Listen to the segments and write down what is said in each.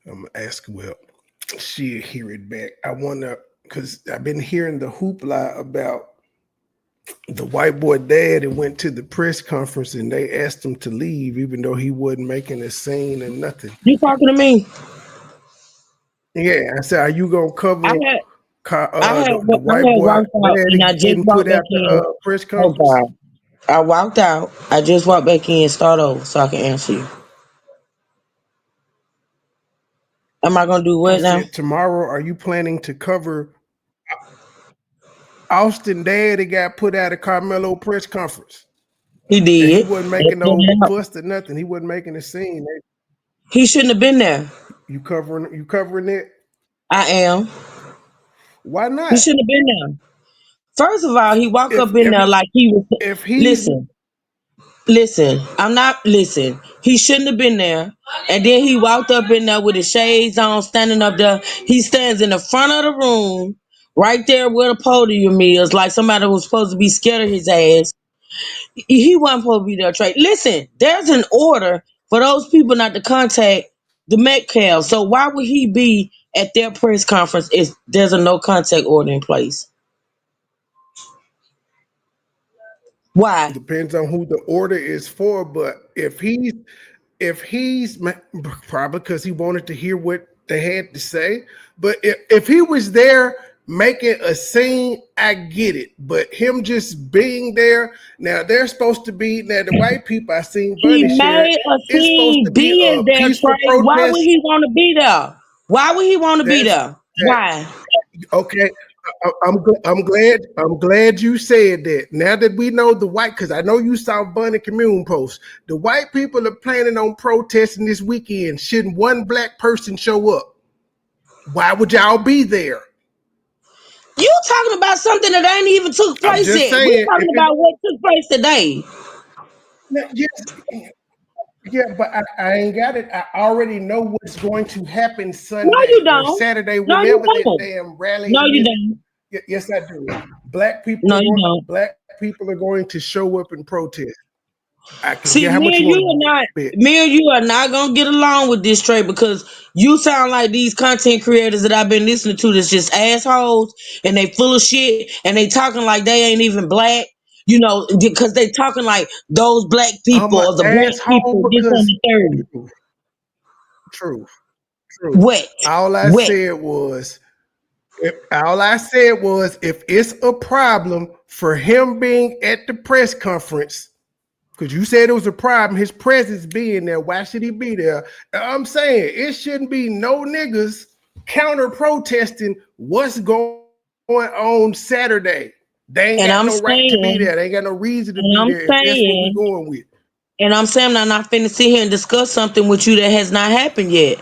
I'm gonna ask her, well, she'll hear it back. I wonder, because I've been hearing the hoopla about the white boy dad and went to the press conference and they asked him to leave, even though he wasn't making a scene or nothing. You talking to me? Yeah, I said, are you gonna I cover had I had the I white had boy walked out dad and I just getting put walked back out the in. press Oh conference? God. I walked out. I just walked back in, start over so I can answer you. Am I gonna do I what now? said, tomorrow, are you planning to cover Austin dad that got put out of Carmelo press conference? He And he did. wasn't They making put no it out. fuss or nothing. He wasn't making a scene. He shouldn't have been there. You covering it? I am. Why He not? shouldn't have been there. First of all, he walked If up in if there like he was. if he's Listen, listen. I'm not. Listen. He shouldn't have been there. And then he walked up in there with his shades on, standing up there. He stands in the front of the room, right there where the podium is, like somebody was supposed to be scared of his ass. He wasn't supposed to be there. Trey, listen. There's an order for those people not to contact the Metcalf. So why would he be at their press conference if there's a no contact order in place? Why? depends on who the order is for, but if he's probably because he wanted to hear what they had to say, but if he was there making a scene, I get it. But him just being there, now they're supposed to be, now the white people, I seen He Bunny share it, made a it's supposed to scene be being a there, peaceful Trey. Why would protest. he want to be there? Why would he want to be That's there? that. Why? Okay, I'm glad you said that. Now that we know the white, because I know you saw Bunny Commune post, the white people are planning on protesting this weekend. Shouldn't one black person show up? Why would y'all be there? You talking about something that ain't even took I'm place just yet. We saying. If talking it, about what took place today. yes, yeah, but I ain't got it. I already know what's going to happen No, Sunday you or don't. Saturday, No, you whenever that don't. damn rally No, you is. don't. Yes, I do. Black people No, are you going. don't. Black people are going to show up and protest. I can See, get how much you want to bet. me and you are not gonna get along with this trade because you sound like these content creators that I've been listening to that's just assholes and they full of shit and they talking like they ain't even black, you know, because they talking like those black I'm people an or the black asshole people, this and because the third. truth, truth, truth. Wet. All I Wet. said was, if it's a problem for him being at the press conference, because you said it was a problem, his presence being there, why should he be there? I'm saying it shouldn't be no niggas counter protesting what's going on Saturday. They ain't And got I'm no right to be saying, there. They ain't got no reason to and be I'm there if that's what we're saying, going with. and I'm saying I'm not finna sit here and discuss something with you that has not happened yet.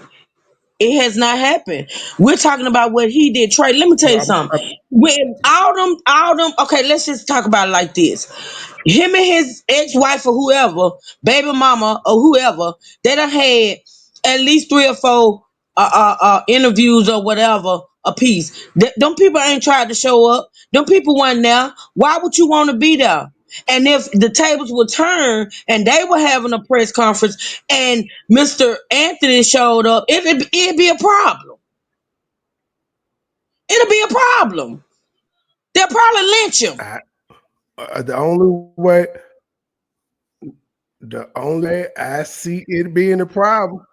It has not happened. We're talking about what he did. Trey, let me tell Well, you something. When all them, okay, let's just talk about it like this. Him and his ex-wife or whoever, baby mama or whoever, they done had at least 3 or 4 interviews or whatever a piece. Them people ain't tried to show up. Them people weren't there. Why would you want to be there? And if the tables were turned and they were having a press conference and Mr. Anthony showed up, it'd be a problem. It'll be a problem. They'll probably lynch him. I, the only way, I see it being a problem,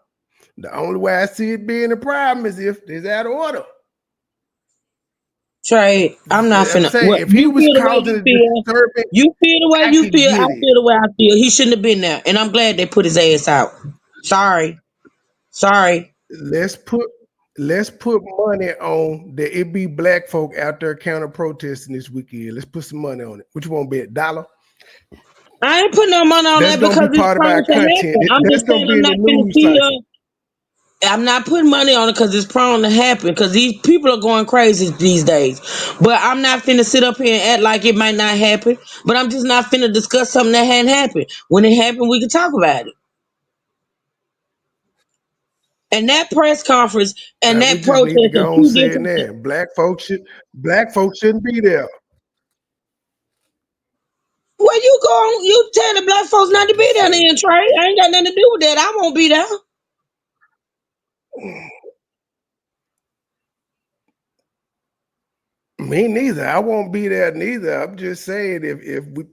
the only way I see it being a problem is if there's out of order. Trey, I'm not I'm finna. saying What if he you was feel the way causing you a feel. disturbance, You feel the way I you could feel. I get it. feel the way I feel. He shouldn't have been there, and I'm glad they put his ass out. Sorry, sorry. Let's put let's put money on that it be black folk out there counter protesting this weekend. Let's put some money on it. What you want to bet? $1? I ain't putting no money on That's that gonna be because it's part of our prone to content. happen. I'm That's just gonna saying be I'm in the not finna news sit cycle. here. I'm not putting money on it because it's prone to happen. Because these people are going crazy these days. But I'm not finna sit up here and act like it might not happen. But I'm just not finna discuss something that hadn't happened. When it happened, we can talk about it. And that press conference and We that just protest need to are go on two saying different. that black folks shouldn't be there. Well, you tell the black folks not to I'm be just there saying. then, Trey. I ain't got nothing to do with that. I won't be there. Me neither. I won't be there neither. I'm just saying,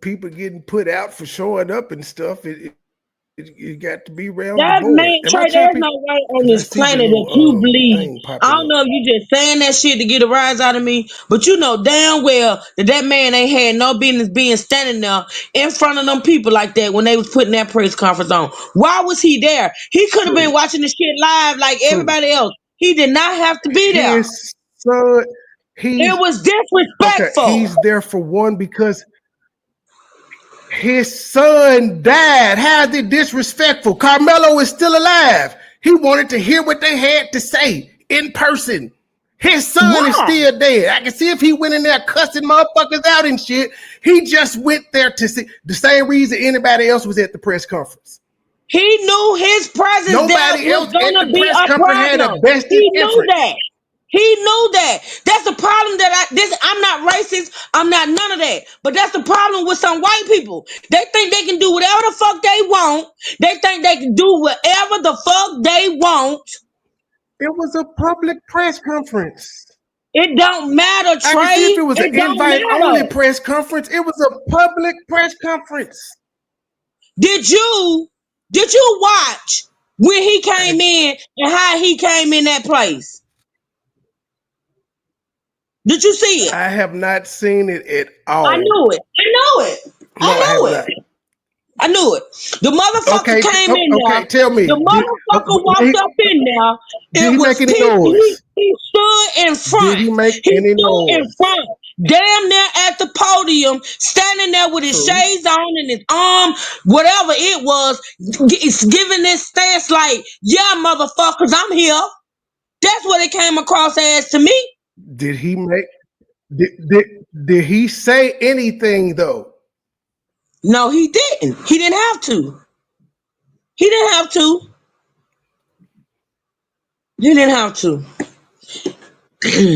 people getting put out for showing up and stuff, it got to be round the That board. man, Am I Trey, there's tripping? no way on Because I this see the planet that you little believe. thing I popping don't up. know if you just saying that shit to get a rise out of me, but you know damn well that man ain't had no business being standing there in front of them people like that when they was putting that press conference on. Why was he there? He could have been True, watching the shit live like true. everybody else. He did not have to be there. His son, It he's was okay. disrespectful. He's there for one because his son died. How's it disrespectful? Karmelo is still alive. He wanted to hear what they had to say in person. His son is Why? still dead. I can see if he went in there cussing motherfuckers out and shit. He just went there to see the same reason anybody else was at the press conference. He knew his presence there Nobody was else at gonna the be press a conference had a problem. vested He knew interest. that. He knew that. That's the problem I'm not racist. I'm not none of that. But that's the problem with some white people. They think they can do whatever the fuck they want. They think they can do whatever the fuck they want. It was a public press conference. It don't matter, I can see if Trey. it was an It don't invite only matter. press conference. It was a public press conference. Did you watch when he I, came in and how he came in that place? Did you see it? I have not seen it at I all. knew it. I know it. I No, I have know it. not. I knew it. The motherfucker Okay, came in there. okay. Tell me, The motherfucker walked up in there. did It he make was any people. noise? He stood in Did front. he make He any stood in noise? front. Damn near at the podium, standing there with his True. shades on and his arm, whatever it was, it's giving this stance like, yeah, motherfuckers, I'm here. That's what it came across as to me. Did he make? Did, did, did he say anything though? No, he didn't. He didn't have to. He didn't have to. He didn't have to.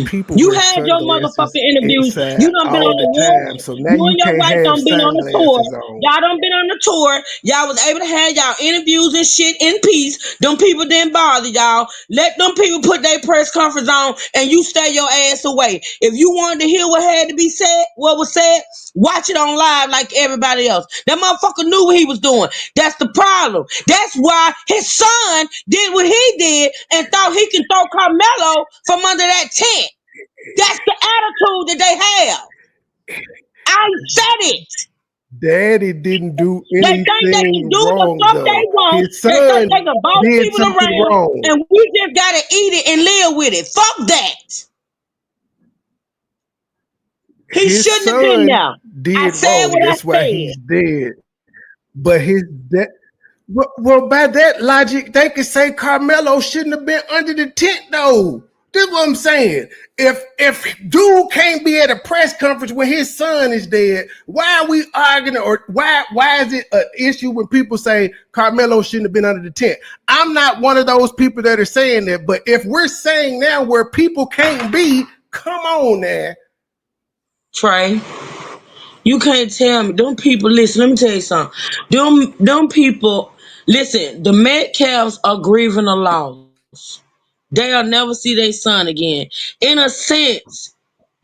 People You wear had your sunglasses motherfucking interviews. inside You done been all on the the road. time, so now You and you your can't wife have done been on the tour. sunglasses on. Y'all done been on the tour. Y'all was able to have y'all interviews and shit in peace. Them people didn't bother y'all. Let them people put their press conference on and you stay your ass away. If you wanted to hear what had to be said, what was said, watch it on live like everybody else. That motherfucker knew what he was doing. That's the problem. That's why his son did what he did and thought he can throw Carmelo from under that tent. That's the attitude that they have. I said it. Daddy didn't do They think they can anything do the wrong fuck they though. want. His They think son they can boss did people something around, wrong. and we just gotta eat it and live with it. Fuck that. He His shouldn't have been son there. I did said wrong. what I That's why said. he's dead. But his dad. Well, by that logic, they could say Carmelo shouldn't have been under the tent, though. That's what I'm saying. If dude can't be at a press conference when his son is dead, why are we arguing? Or why is it an issue when people say Carmelo shouldn't have been under the tent? I'm not one of those people that are saying that. But if we're saying now where people can't be, come on now. Trey, you can't tell me. Them people, listen, let me tell you something. Them people, listen, the Metcalfs are grieving a loss. They'll never see their son again. In a sense,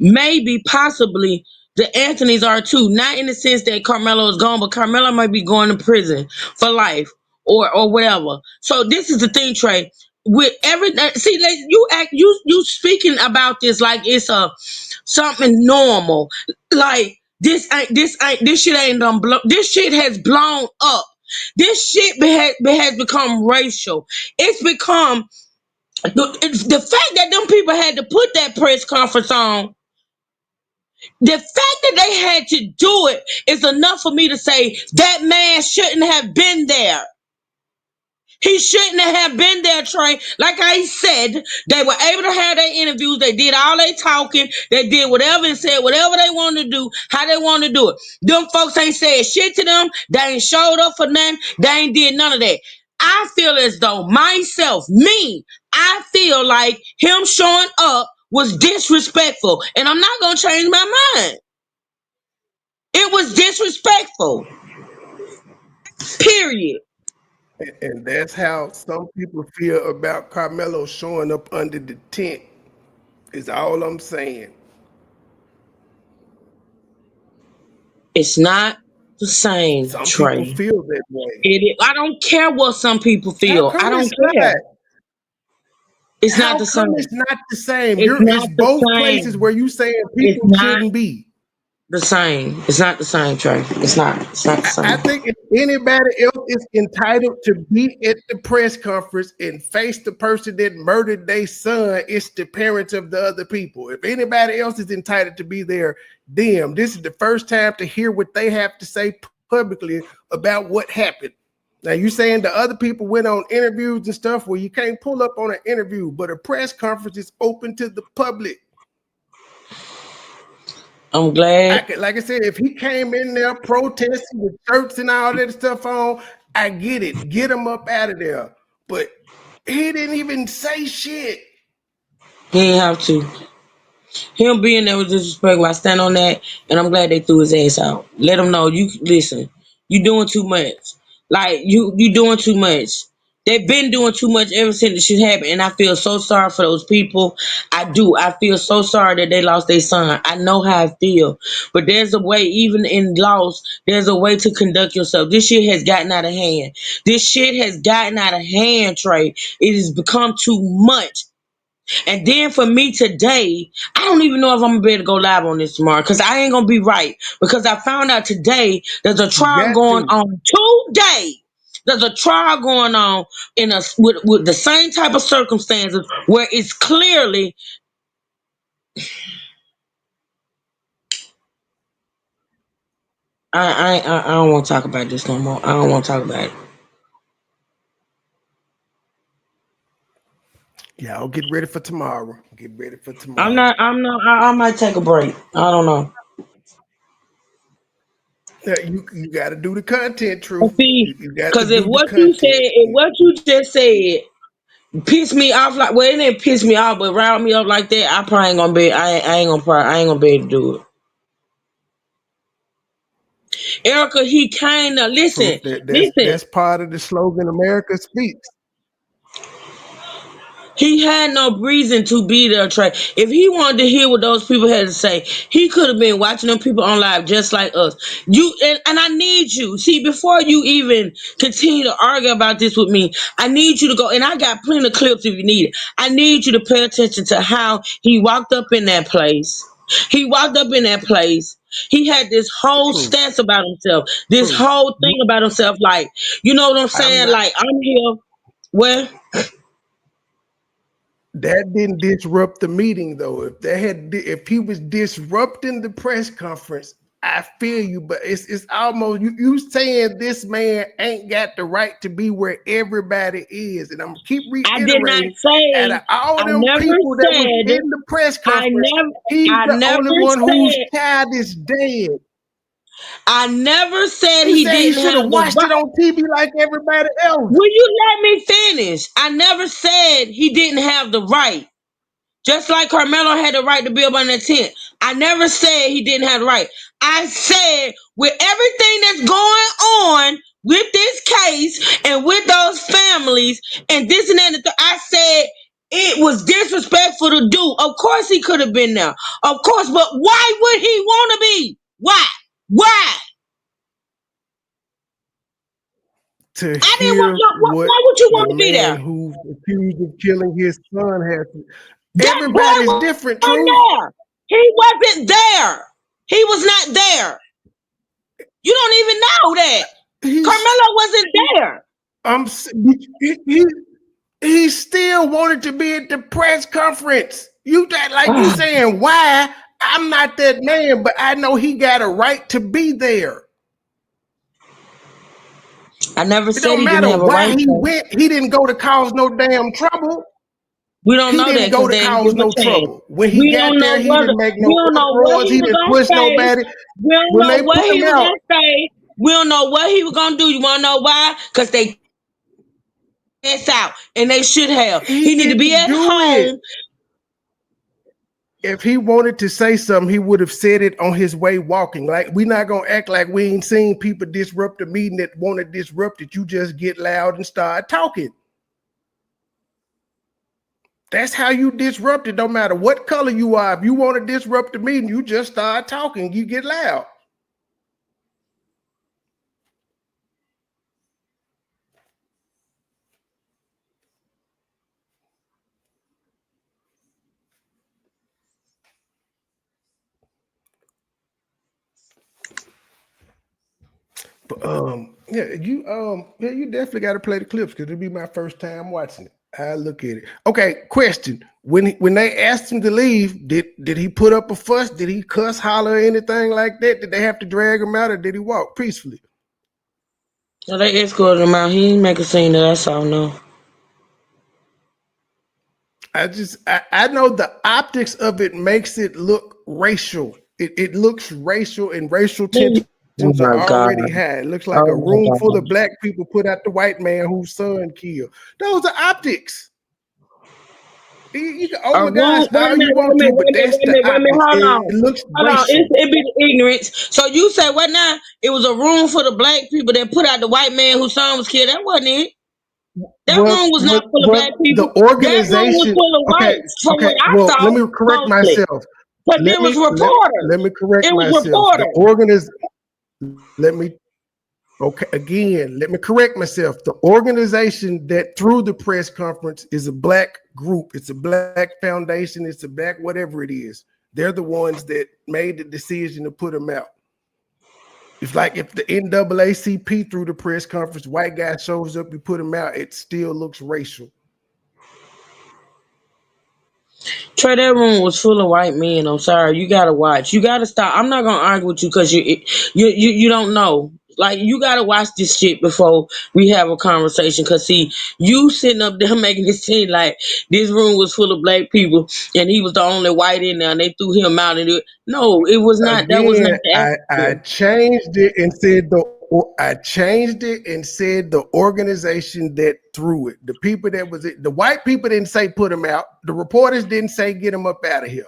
maybe, possibly, the Anthony's are too. Not in the sense that Carmelo is gone, but Carmelo might be going to prison for life or whatever. So this is the thing, Trey. With every see, like, you speaking about this like it's a something normal. Like this shit ain't done blow. This shit has blown up. This shit has become racial. It's become the fact that them people had to put that press conference on, the fact that they had to do it is enough for me to say that man shouldn't have been there. He shouldn't have been there, Trey. Like I said, they were able to have their interviews. They did all they talking. They did whatever and said whatever they wanted to do, how they wanted to do it. Them folks ain't said shit to them. They ain't showed up for nothing. They ain't did none of that. I feel as though I feel like him showing up was disrespectful. And I'm not going to change my mind. It was disrespectful. Period. And that's how some people feel about Carmelo showing up under the tent. Is all I'm saying. It's not the same, Some people Trey. feel that way. I don't care what some people How feel. I come don't it's not? care. It's not How the come it's same. not the same? It's It's not the both places same. where you saying It's people not shouldn't be. the same. It's not the same, Trey. It's not. It's not the I same. think if anybody else is entitled to be at the press conference and face the person that murdered their son, it's the parents of the other people. If anybody else is entitled to be there, them. This is the first time to hear what they have to say publicly about what happened. Now you saying the other people went on interviews and stuff where you can't pull up on an interview, but a press conference is open to the public. I'm glad. Like I said, if he came in there protesting with shirts and all that stuff on, I get it. Get him up out of there. But he didn't even say shit. He didn't have to. Him being there was disrespectful. I stand on that, and I'm glad they threw his ass out. Let him know. You listen. You doing too much. Like you doing too much. They've been doing too much ever since the shit happened, and I feel so sorry for those people. I do. I feel so sorry that they lost their son. I know how I feel, but there's a way. Even in loss, there's a way to conduct yourself. This shit has gotten out of hand. This shit has gotten out of hand, Trey. It has become too much. And then for me today, I don't even know if I'm gonna be able to go live on this tomorrow because I ain't gonna be right. Because I found out today there's a You trial got going to. on today. There's a trial going on in a with the same type of circumstances where it's clearly I don't want to talk about this no more. I don't want to talk about it. Y'all get ready for tomorrow. Get ready for I'm tomorrow. not. I'm not. I might take a break. I don't know. Yeah, you got to do the content, And truth. see, You got to because if do the what you said, content. if what you just said piss me off like well it didn't piss me off but rile me up like that I probably ain't gonna be I ain't gonna be able to do it. Erica, he kinda listen, Truth. That's listen. part of the slogan America Speaks. He had no reason to be there, Trey. If he wanted to hear what those people had to say, he could have been watching them people on live just like us. And I need you. See, before you even continue to argue about this with me, I need you to go. And I got plenty of clips if you need it. I need you to pay attention to how he walked up in that place. He walked up in that place. He had this whole Truth. stance about himself, this Truth. whole thing about himself. Like, you know what I'm I'm saying? not. Like, I'm here. Well, That didn't disrupt the meeting though. If he was disrupting the press conference, I feel you, but it's almost you saying this man ain't got the right to be where everybody is. And I'm gonna keep I did not reiterating, out of say. all I them never people that was said. in the press I conference, never. he's I the only never one whose said. child is dead. I never said You he said he didn't should have have the watched it right. on TV like everybody else. Will you let me finish? I never said he didn't have the right. Just like Karmelo had the right to build on that tent. I never said he didn't have the right. I said with everything that's going on with this case and with those families and this and that, and I said it was disrespectful to do. Of course he could have been there. Of course, but why would he want to be? Why? Why? To I didn't want. hear what Why would you the want to be man there? who's accused of killing his son has to. That boy Everybody's different, wasn't truth. there. He wasn't there. He was not there. You don't even know that. He's Carmelo wasn't there. um he, he still wanted to be at the press conference. You that like you saying why? I'm not that man, but I know he got a right to be there. I never It said don't he didn't matter have a why right he to. went. He didn't go to cause no damn trouble. We don't He know that didn't go because to they didn't cause give him no a chance. trouble. When he We got don't there, know he whether didn't make we no don't know what uproars. he He was didn't gonna push say. nobody. We don't When know they what put he him was out, gonna say. We don't know what he was gonna do. You wanna know why? Because they ass out and they should have. he He need to be didn't at do it. home. If he wanted to say something, he would have said it on his way walking. Like, we're not gonna act like we ain't seen people disrupt a meeting that want to disrupt it. You just get loud and start talking. That's how you disrupt it. No matter what color you are, if you want to disrupt the meeting, you just start talking. You get loud. Yeah, you definitely got to play the clips because it'll be my first time watching it. I look at it. Okay, question: when they asked him to leave, did he put up a fuss? Did he cuss, holler, or anything like that? Did they have to drag him out, or did he walk peacefully? So they escorted him out. He didn't make a scene that I saw. No. I know the optics of it makes it look racial. It looks racial, and racial tensions Oh are my god. already high. It looks like a Oh my room full of god. black people put out the white man whose son killed. Those are optics. You can A room. overguys Wait a all you minute. Wait a want to, minute. but Wait a minute. that's Wait a the minute. Wait a minute. optics. Hold It on. looks Hold on. racial. It be the ignorance. So you say what now? It was a room full of black people that put out the white man whose son was killed. That wasn't it. That room was not full of black The people. That room was organization. full of Okay, whites, from okay. what I Well, let saw, me correct mostly. myself. But Let it was me let reporters. me correct It was myself. The reporters. organiz let me Okay, again, let me correct myself. The organization that threw the press conference is a black group. It's a black foundation. It's a black whatever it is. They're the ones that made the decision to put them out. It's like if the NAACP threw the press conference, white guy shows up, you put him out, it still looks racial. Trey, that room was full of white men. I'm sorry. You gotta watch. You gotta stop. I'm not gonna argue with you because you don't know. Like you gotta watch this shit before we have a conversation. Cause see, you sitting up there making it seem like this room was full of black people and he was the only white in there and they threw him out. No, it was not. That was not Again, the I atmosphere. changed it and said the organization that threw it. The people that was it. The white people didn't say put them out. The reporters didn't say get them up out of here.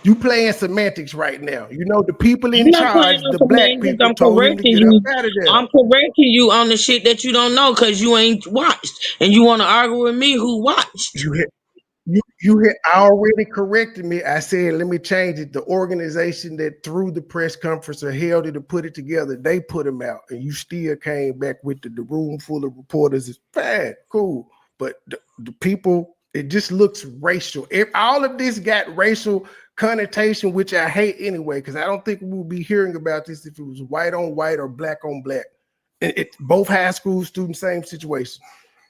You playing semantics right now. You know the people I'm in not playing charge, no the black semantics. people I'm told him to correcting get up you. out of there. I'm correcting you on the shit that you don't know because you ain't watched and you want to argue with me who watched. You you had already corrected me. I said, let me change it. The organization that threw the press conference or held it to put it together, they put him out. And you still came back with the room full of reporters. It's bad, cool. But the people, it just looks racial. All of this got racial connotation, which I hate anyway, because I don't think we would be hearing about this if it was white on white or black on black. Both high school students, same situation.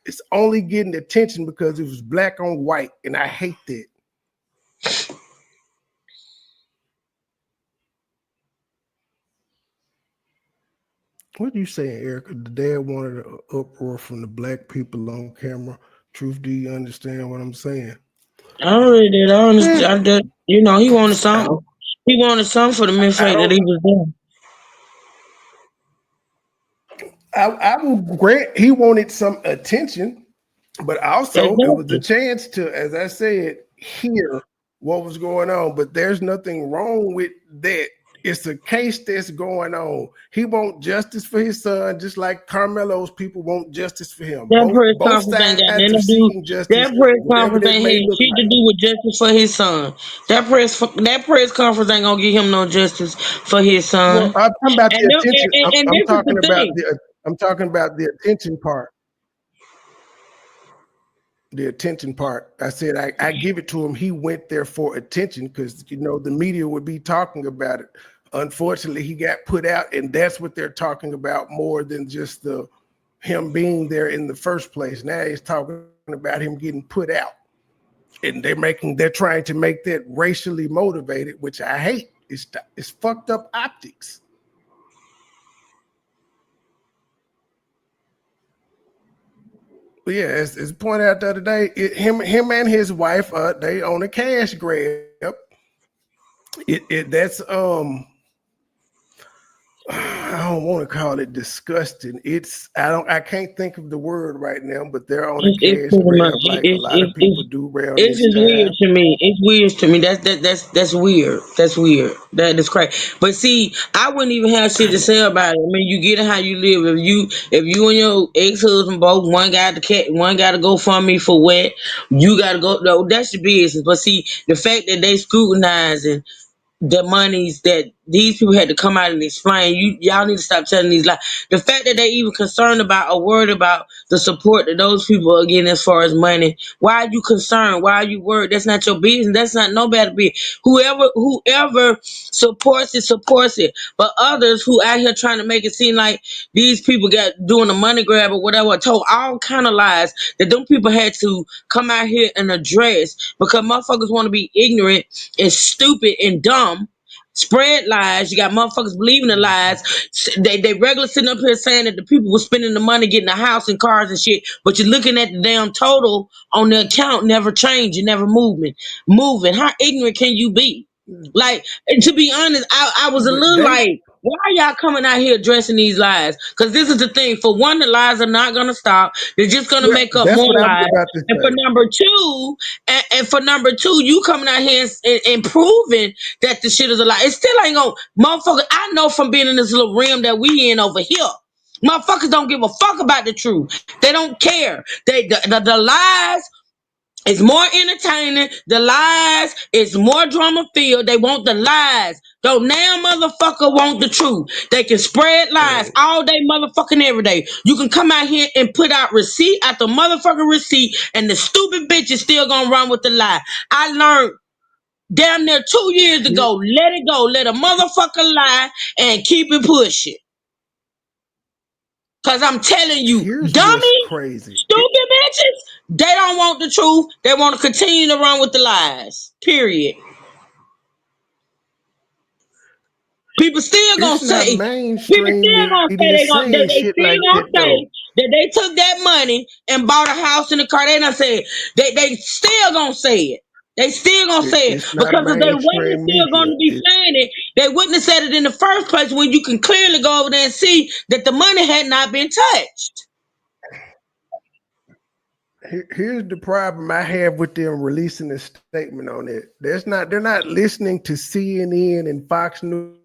It's only getting attention because it was black on white, and I hate that. What are you saying, Erica? The dad wanted an uproar from the black people on camera. Truth, do you understand what I'm saying? I already did. I Eh, understand. I did. You know, he wanted I something. don't. He wanted something for the mere I fact that don't. he was there. I will grant he wanted some attention, but also it was a Exactly. chance to, as I said, hear what was going on. But there's nothing wrong with that. It's a case that's going on. He wants justice for his son, just like Carmelo's people want justice for him. That Both press both conference ain't sides got are nothing to do. seeking That justice, press whatever conference that ain't may had look shit to like. do with justice for his son. That press conference ain't gonna get him no justice for his Well, son. I'm talking about And the them, attention. and I'm this is the talking about thing. the attention part. The attention part. I said I give it to him. He went there for attention because the media would be talking about it. Unfortunately, he got put out, and that's what they're talking about more than just the him being there in the first place. Now he's talking about him getting put out, and they're trying to make that racially motivated, which I hate. It's fucked up optics. But yeah, as pointed out the other day, him and his wife, they own a cash grab. That's I don't want to call it disgusting. I can't think of the word right now, but they're on a It's cash pretty much grab like a lot of people do around it's this just weird time. to me. It's weird to me. That's weird. That's weird. That is crazy. But see, I wouldn't even have shit to say about it. I mean, you get it how you live. If you and your ex husband both one got the cat, one got to go fund me for what, you got to go. No, that's your business. But see, the fact that they scrutinizing the monies that these people had to come out and explain. Y'all need to stop telling these lies. The fact that they even concerned about or worried about the support that those people are getting as far as money. Why are you concerned? Why are you worried? That's not your business. That's not nobody business. Whoever supports it. But others who out here trying to make it seem like these people got doing a money grab or whatever, told all kind of lies that them people had to come out here and address because motherfuckers want to be ignorant and stupid and dumb, spread lies. You got motherfuckers believing the lies. They regular sitting up here saying that the people were spending the money getting a house and cars and shit, but you're looking at the damn total on the account never changing, never moving. How ignorant can you be? Like, and to be honest, I was a But little they, like, why are y'all coming out here addressing these lies? Because this is the thing. For one, the lies are not gonna stop. They're just gonna yeah, make up that's more what I was lies. about to And for say. number two, for number two, you coming out here and proving that the shit is a lie. It still ain't gonna, motherfucker. I know from being in this little realm that we in over here. Motherfuckers don't give a fuck about the truth. They don't care. The lies is more entertaining. The lies is more drama filled. They want the lies. Don't now motherfucker want the truth. They can spread lies Hey, all day motherfucking every day. You can come out here and put out receipt after motherfucking receipt and the stupid bitch is still gonna run with the lie. I learned damn near 2 years here, ago, let it go. Let a motherfucker lie and keep it pushing. Cause I'm telling you, here's what's dummy, crazy. stupid bitches, they don't want the truth. They want to continue to run with the lies. Period. People still gonna It's not say, people mainstream still gonna say media saying they shit still like gonna that though. say that they took that money and bought a house and a car. They done said they still gonna say it. They still gonna say it It's not because if they wasn't mainstream still media. gonna be saying it, they wouldn't have said it in the first place when you can clearly go over there and see that the money had not been touched. Here's the problem I have with them releasing a statement on it. They're not listening to CNN and Fox News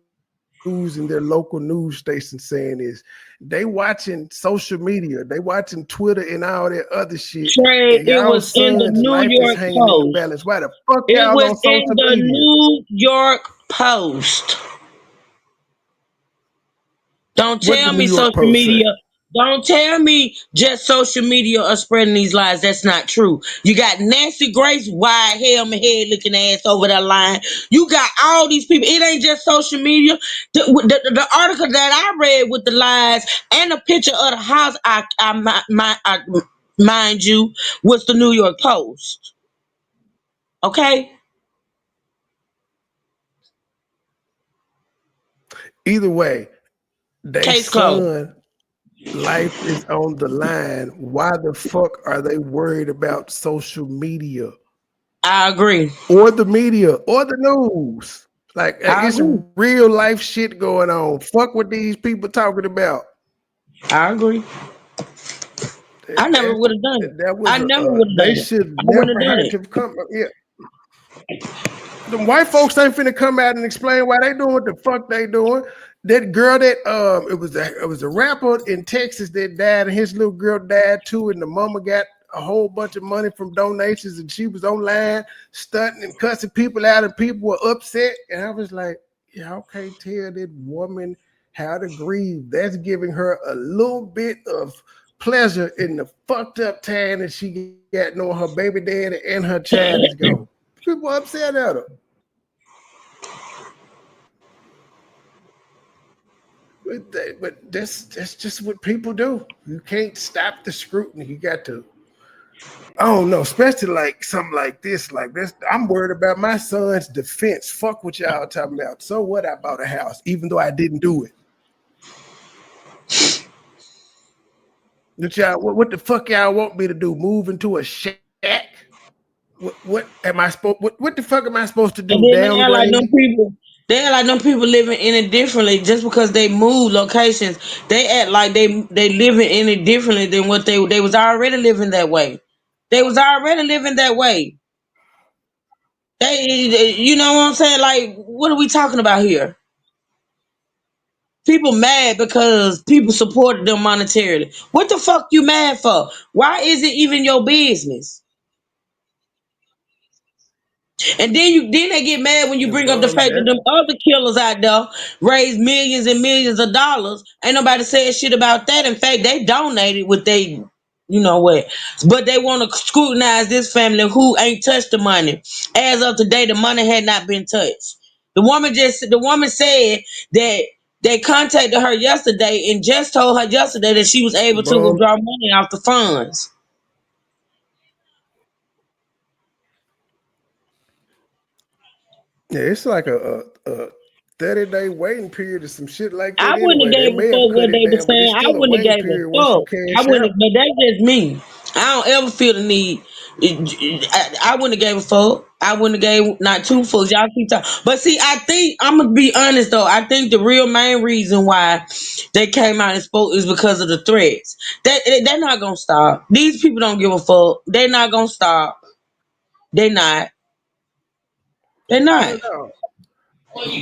and their local news stations saying this. They watching social media, they watching Twitter and all that other shit. Trey, And it y'all was in the son's New life is York hanging in the Post. balance. Why the fuck It y'all was on in social the media? New York Post. Don't What tell the New me York social Post say? media. Don't tell me just social media are spreading these lies. That's not true. You got Nancy Grace, wide helmet head looking ass over that line. You got all these people. It ain't just social media. The article that I read with the lies and a picture of the house, I mind you, was the New York Post. Okay, Either way, they case closed. son life is on the line. Why the fuck are they worried about social media I agree. or the media or the news? Like I it's agree. real life shit going on. Fuck what these people talking about. I agree. I never That would have done it. that I was never would have they done it. should I wouldn't never have done had it. to come. Yeah, the white folks ain't finna come out and explain why they doing what the fuck they doing. That girl that it was a rapper in Texas that died, and his little girl died too, and the mama got a whole bunch of money from donations, and she was online stunting and cussing people out, and people were upset. And I was like, y'all can't tell that woman how to grieve. That's giving her a little bit of pleasure in the fucked up time that she got knowing her baby daddy and her child is gone. People upset at her. But that's just what people do. You can't stop the scrutiny. You got to. I don't know, especially like something like this. Like this, I'm worried about my son's defense. Fuck what y'all talking about. So what? I bought a house, even though I didn't do it. But y'all, what the fuck y'all want me to do? Move into a shack? What am I supposed? What the fuck am I supposed to And do? then they act like them Downgrade? people. They act like them people living in it differently just because they move locations. They act like they living in it differently than what they was already living that way. They was already living that way. You know what I'm saying? Like, what are we talking about here? People mad because people supported them monetarily. What the fuck you mad for? Why is it even your business? And then they get mad when you bring up the fact that That them other killers out there raise millions and millions of dollars. Ain't nobody said shit about that. In fact, they donated what they, you know what, but they want to scrutinize this family who ain't touched the money. As of today, the money had not been touched. The woman said that they contacted her yesterday and just told her yesterday that she was able to bum. withdraw money off the funds. Yeah, it's like a 30-day waiting period or some shit like I that. wouldn't have Anyway, they gave a may have fuck cut what it they were down, but it's saying. I still a wouldn't have waiting gave a period once you fuck. I cash wouldn't out. have, but that's just me. I don't ever feel the need. I wouldn't have gave a fuck. I wouldn't have gave not two fucks. Y'all keep talking. But see, I think I'm gonna be honest though. I think the real main reason why they came out and spoke is because of the threats. They're not gonna stop. These people don't give a fuck. They're not gonna stop. They're not. They're Hell not. no.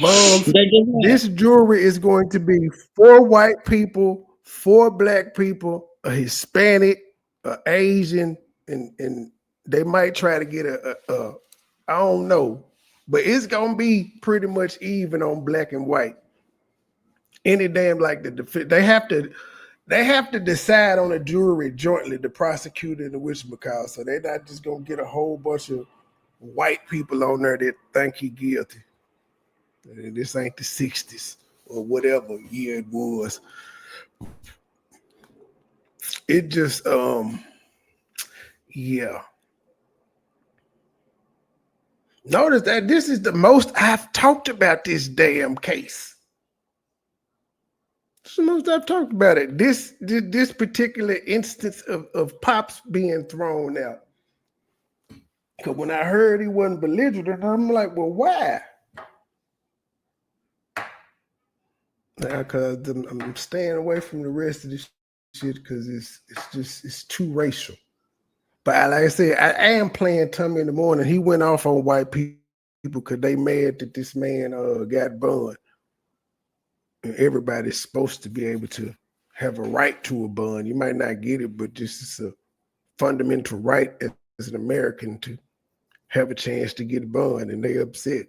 Bums. They're just not. This jury is going to be 4 white people, 4 black people, a Hispanic, a Asian, and they might try to get a I don't know, but it's gonna be pretty much even on black and white. Any damn like they have to decide on a jury jointly, the prosecutor and the witch McCall. So they're not just gonna get a whole bunch of white people on there that think he guilty. This ain't the 60s or whatever year it was. It just yeah. Notice that this is the most I've talked about this damn case. It's the most I've talked about it. This particular instance of Pops being thrown out. Because when I heard he wasn't belligerent, I'm like, well, why? Because I'm staying away from the rest of this shit because it's too racial. But like I said, I am playing Tommy in the morning. He went off on white people because they mad that this man got bond. And everybody's supposed to be able to have a right to a bond. You might not get it, but this is a fundamental right as an American to have a chance to get a bond, and they upset.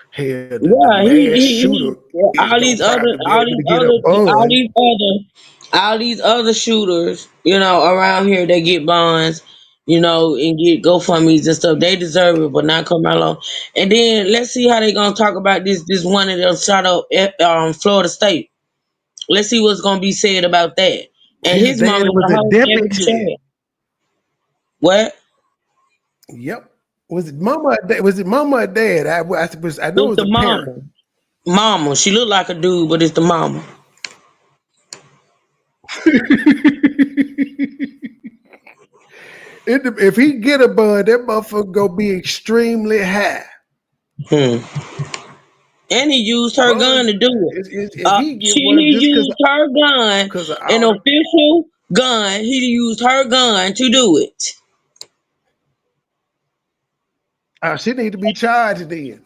Hell, the Yeah, mass shooter yeah, is gonna probably be all able to these get a other, bond. all these other shooters, around here, they get bonds, and get GoFundmes and stuff. They deserve it, but not Carmelo. And then let's see how they gonna talk about this one that they shot up at Florida State. Let's see what's gonna be said about that. And His his mama dad in was the a whole damn deputy. chat. What? Yep. Was it mama? Or dad? Was it mama or dad? I know it It's was the a parent. mama. Mama. She look like a dude, but it's the mama. If he get a bun, that motherfucker gonna be extremely high. Hmm. And he used her gun Bun, to do it. if he get one, He just used her gun, because of an all the, official gun. He used her gun to do it. she need to be charged then.